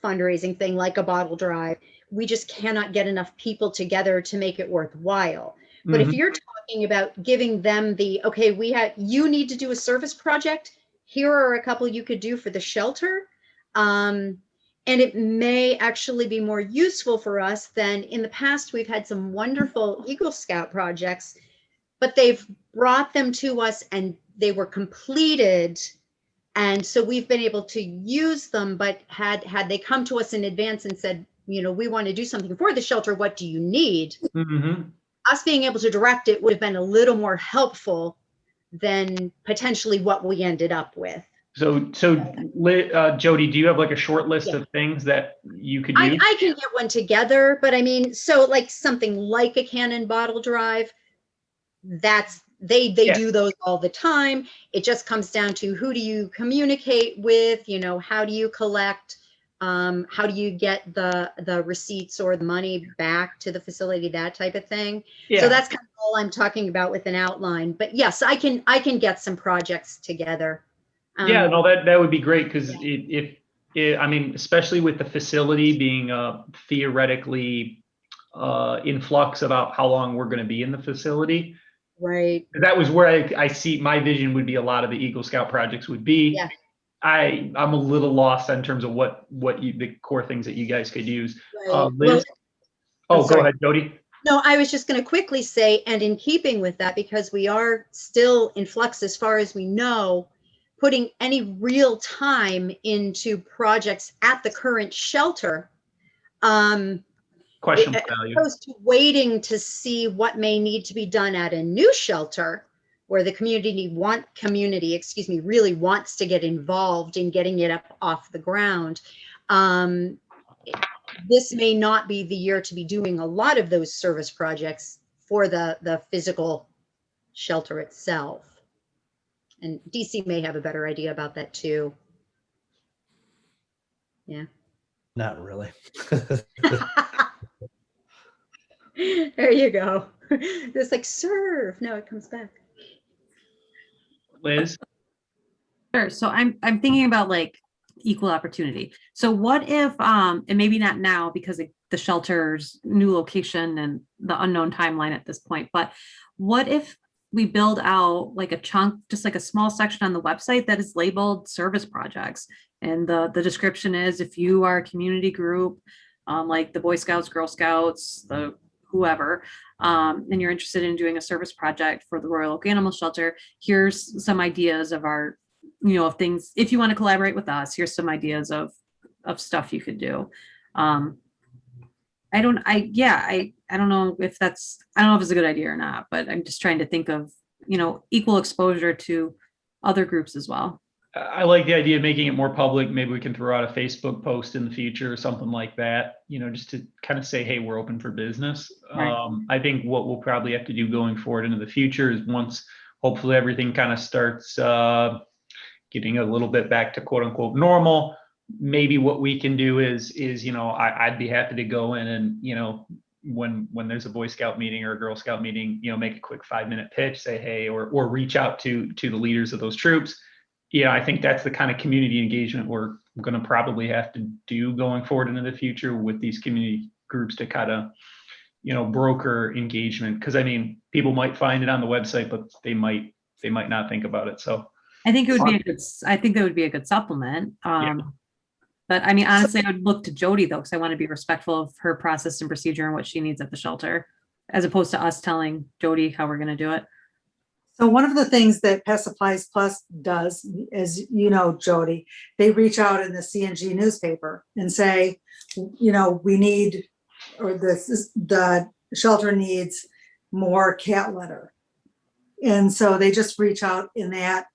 fundraising thing like a bottle drive. We just cannot get enough people together to make it worthwhile. But if you're talking about giving them you need to do a service project, here are a couple you could do for the shelter. And it may actually be more useful for us than in the past. We've had some wonderful Eagle Scout projects, but they've brought them to us and they were completed. And so we've been able to use them, but had they come to us in advance and said, you know, we want to do something for the shelter, what do you need? Mhm. Us being able to direct it would have been a little more helpful than potentially what we ended up with. So, Jody, do you have like a short list Yeah. of things that you could use? I can get one together, but I mean, so like something like a cannon bottle drive, that's they Yeah. do those all the time. It just comes down to who do you communicate with, you know, how do you collect, how do you get the receipts or the money back to the facility, that type of thing. Yeah. So that's kind of all I'm talking about with an outline. But yes, I can get some projects together. Yeah, no, that would be great because I mean, especially with the facility being theoretically in flux about how long we're going to be in the facility. Right. That was where I see my vision would be a lot of the Eagle Scout projects would be. Yeah. I'm a little lost in terms of what the core things that you guys could use. Right. Liz? Well, Go ahead, Jody. No, I was just going to quickly say, and in keeping with that, because we are still in flux as far as we know, putting any real time into projects at the current shelter, Questionable value. opposed to waiting to see what may need to be done at a new shelter where the community really wants to get involved in getting it up off the ground. This may not be the year to be doing a lot of those service projects for the physical shelter itself. And DC may have a better idea about that too. Yeah. Not really. There you go. It's like serve. No, it comes back. Liz? Sure. So I'm thinking about like equal opportunity. So what if and maybe not now because of the shelter's new location and the unknown timeline at this point, but what if we build out like a chunk, just like a small section on the website that is labeled service projects, and the description is if you are a community group like the Boy Scouts, Girl Scouts, the whoever, and you're interested in doing a service project for the Royal Oak Animal Shelter, here's some ideas of our, you know, of things. If you want to collaborate with us, here's some ideas of stuff you could do. I don't know if it's a good idea or not, but I'm just trying to think of, you know, equal exposure to other groups as well. I like the idea of making it more public. Maybe we can throw out a Facebook post in the future or something like that, you know, just to kind of say, hey, we're open for business. Right. I think what we'll probably have to do going forward into the future is once hopefully everything kind of starts getting a little bit back to quote unquote normal, maybe what we can do is, you know, I'd be happy to go in and, you know, when there's a Boy Scout meeting or a Girl Scout meeting, you know, make a quick 5-minute pitch, say, hey, or reach out to the leaders of those troops. Yeah, I think that's the kind of community engagement we're going to probably have to do going forward into the future with these community groups to kind of, you know, broker engagement. Because I mean, people might find it on the website, but they might not think about it. So I think that would be a good supplement. Yeah. But I mean, honestly, I would look to Jody though, because I want to be respectful of her process and procedure and what she needs at the shelter, as opposed to us telling Jody how we're going to do it. So one of the things that Pet Supplies Plus does, as you know, Jody, they reach out in the CNG newspaper and say, you know, we need, or the shelter needs more cat litter. And so they just reach out in that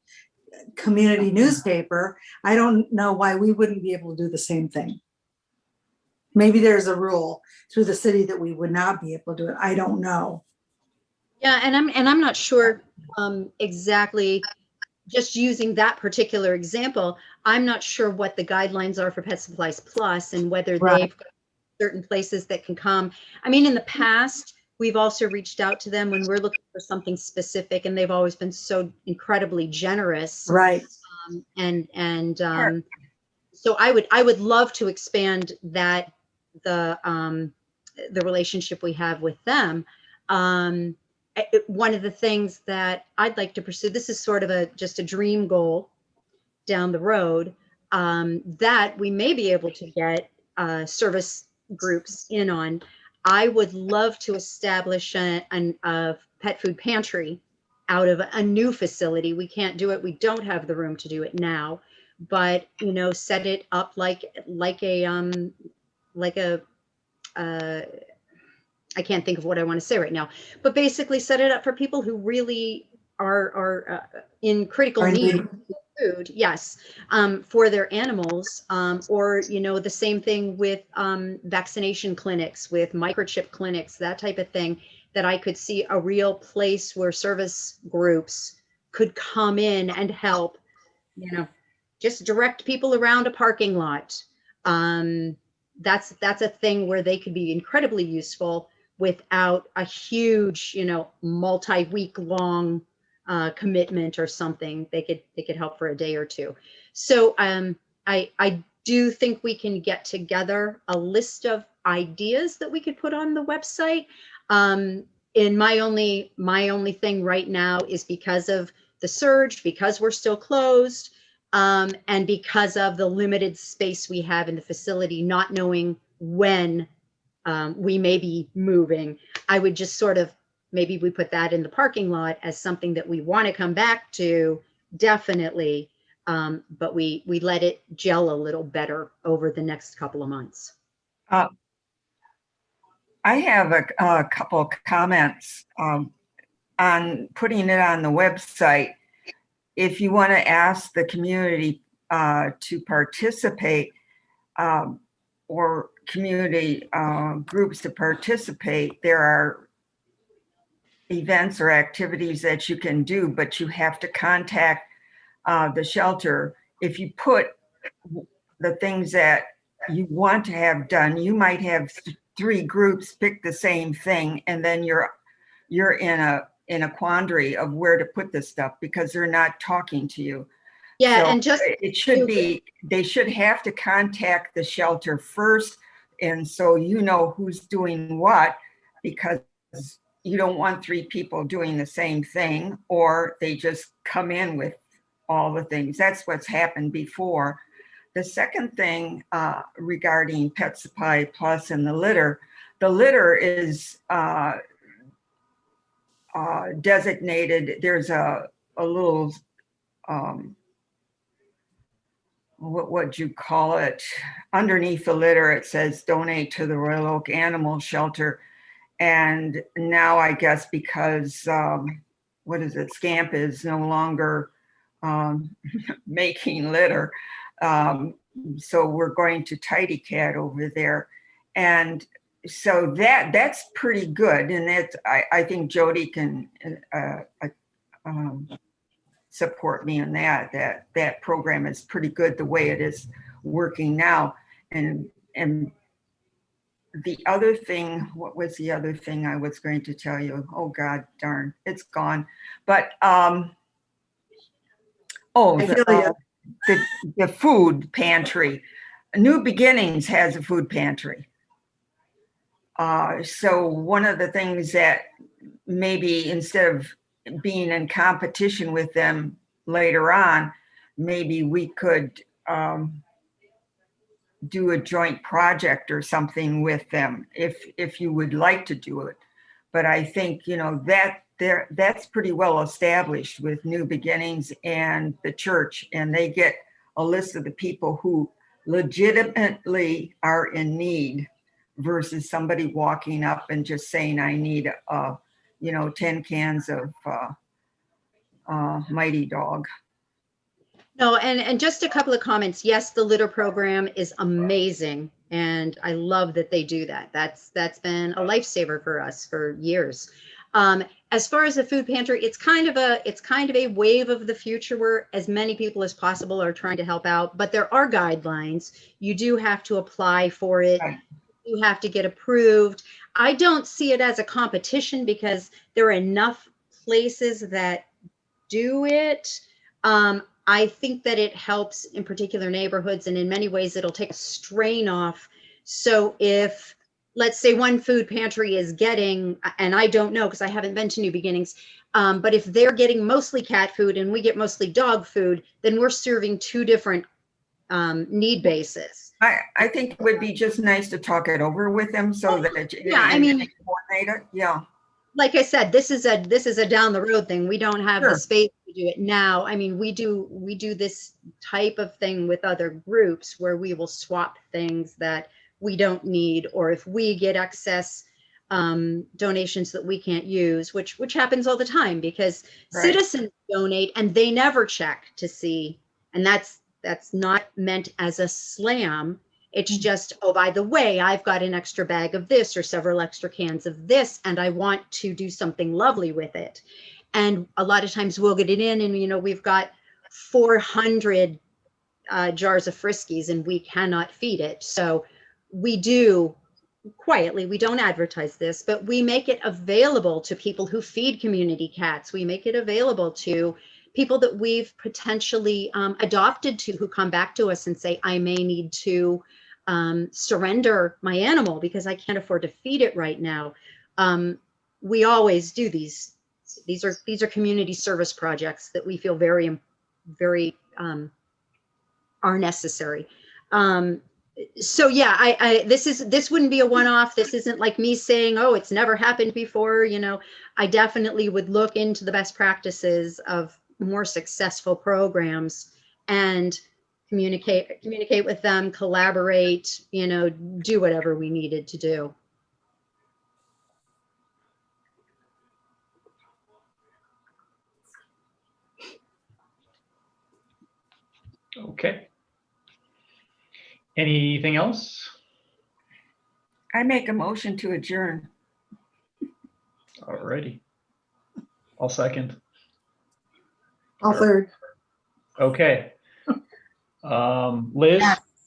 community newspaper. I don't know why we wouldn't be able to do the same thing. Maybe there's a rule through the city that we would not be able to do it. I don't know. Yeah, and I'm not sure exactly, just using that particular example, I'm not sure what the guidelines are for Pet Supplies Plus and whether Right. they've got certain places that can come. I mean, in the past, we've also reached out to them when we're looking for something specific, and they've always been so incredibly generous. Right. So I would love to expand that the relationship we have with them. One of the things that I'd like to pursue, this is sort of just a dream goal, down the road, that we may be able to get service groups in on. I would love to establish a pet food pantry out of a new facility. We can't do it. We don't have the room to do it now, but set it up like a I can't think of what I want to say right now, but basically set it up for people who really are in critical need of food. Yes, for their animals, or the same thing with vaccination clinics, with microchip clinics, that type of thing. That I could see a real place where service groups could come in and help. Just direct people around a parking lot. That's a thing where they could be incredibly useful without a huge, multi-week long commitment or something. They could help for a day or two. So I do think we can get together a list of ideas that we could put on the website. And my only thing right now is because of the surge, because we're still closed, and because of the limited space we have in the facility, not knowing when we may be moving, I would just sort of, maybe we put that in the parking lot as something that we want to come back to, definitely. But we let it gel a little better over the next couple of months. I have a couple of comments on putting it on the website. If you want to ask the community to participate, or community groups to participate, there are events or activities that you can do, but you have to contact the shelter. If you put the things that you want to have done, you might have 3 groups pick the same thing, and then you're in a quandary of where to put this stuff because they're not talking to you. Yeah, so and just it should be, they should have to contact the shelter first, and so who's doing what, because you don't want 3 people doing the same thing, or they just come in with all the things. That's what's happened before. The second thing regarding Pet Supply Plus and the litter is designated. There's a little, what would you call it? Underneath the litter, it says donate to the Royal Oak Animal Shelter. And now I guess because, Scamp is no longer making litter. So we're going to Tidy Cat over there. And so that's pretty good. And I think Jody can support me in that program is pretty good the way it is working now. And the other thing, what was the other thing I was going to tell you? Oh God darn, it's gone. But the food pantry. New Beginnings has a food pantry. So one of the things that maybe instead of being in competition with them later on, maybe we could do a joint project or something with them if you would like to do it. But I think that's pretty well established with New Beginnings and the church, and they get a list of the people who legitimately are in need versus somebody walking up and just saying, I need 10 cans of Mighty Dog. No, and just a couple of comments. Yes, the litter program is amazing, and I love that they do that. That's been a lifesaver for us for years. As far as the food pantry, it's kind of a wave of the future where as many people as possible are trying to help out, but there are guidelines. You do have to apply for it. Right. You have to get approved. I don't see it as a competition because there are enough places that do it. I think that it helps in particular neighborhoods, and in many ways it'll take a strain off. So if, let's say, one food pantry is getting, and I don't know because I haven't been to New Beginnings, But if they're getting mostly cat food and we get mostly dog food, then we're serving two different need bases. I think it would be just nice to talk it over with them so that Yeah, I mean, coordinate it. Yeah. like I said, this is a down the road thing. We don't have Sure. the space to do it now. I mean, we do this type of thing with other groups where we will swap things that we don't need, or if we get excess donations that we can't use, which happens all the time because Right. citizens donate and they never check to see, and that's not meant as a slam. It's just, oh, by the way, I've got an extra bag of this or several extra cans of this, and I want to do something lovely with it. And a lot of times we'll get it in, and we've got 400 jars of Friskies, and we cannot feed it. So we do quietly, we don't advertise this, but we make it available to people who feed community cats. We make it available to people that we've potentially adopted to, who come back to us and say, I may need to surrender my animal because I can't afford to feed it right now. We always do these. These are community service projects that we feel very are necessary. So yeah, this wouldn't be a one-off. This isn't like me saying, oh, it's never happened before. I definitely would look into the best practices of more successful programs and communicate with them, collaborate, do whatever we needed to do. Okay. Anything else? I make a motion to adjourn. Alrighty. I'll second. All third. Okay. Liz,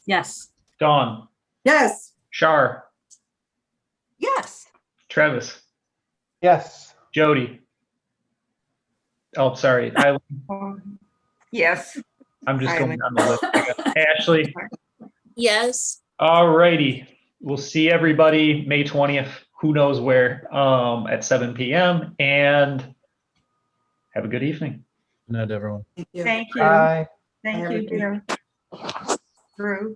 Yes. Dawn, Yes. Shar, Yes. Travis, Yes. Jody. Oh, sorry. Eileen. Yes. I'm just going Eileen. down the list. I got Ashley. Yes. Alrighty. We'll see everybody May 20th, who knows where, at 7 p.m. and have a good evening. Good night, everyone. Thank you. Thank you. Bye. Thank you, Everything. dear. Drew.